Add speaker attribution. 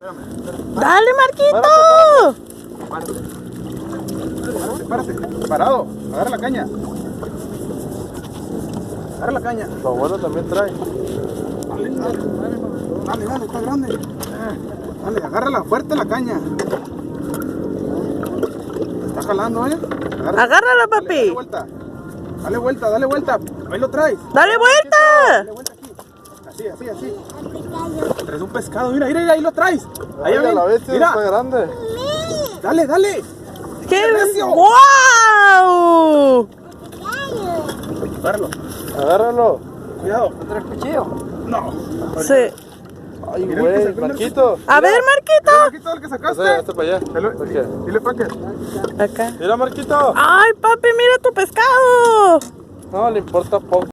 Speaker 1: Dale, Marquito.
Speaker 2: Párate. Parado. Agarra la caña. Agarra la caña.
Speaker 3: Tu abuelo también trae.
Speaker 2: Dale, está grande. Dale, agárrala fuerte la caña. Está jalando,
Speaker 1: Agárrala, papi.
Speaker 2: Dale vuelta. Ahí lo traes.
Speaker 1: Dale vuelta.
Speaker 2: Dale vuelta aquí. Así. Traes un pescado, mira, ahí lo traes. Ahí
Speaker 3: Ay, la bestia está grande.
Speaker 2: Dale.
Speaker 1: ¡Qué
Speaker 2: necio!
Speaker 1: ¡Wow!
Speaker 3: Agárralo.
Speaker 2: Cuidado.
Speaker 3: ¿Traes cuchillo?
Speaker 2: No.
Speaker 1: Sí.
Speaker 3: Ay,
Speaker 2: Mira,
Speaker 3: güey,
Speaker 2: el que sacó
Speaker 3: Marquito.
Speaker 1: A ver, Marquito.
Speaker 2: Marquito, el que sacaste.
Speaker 3: Hazte para allá.
Speaker 2: Dile pa' que.
Speaker 1: Acá.
Speaker 3: Mira, Marquito.
Speaker 1: Ay, papi, mira tu pescado.
Speaker 3: No, le importa poco.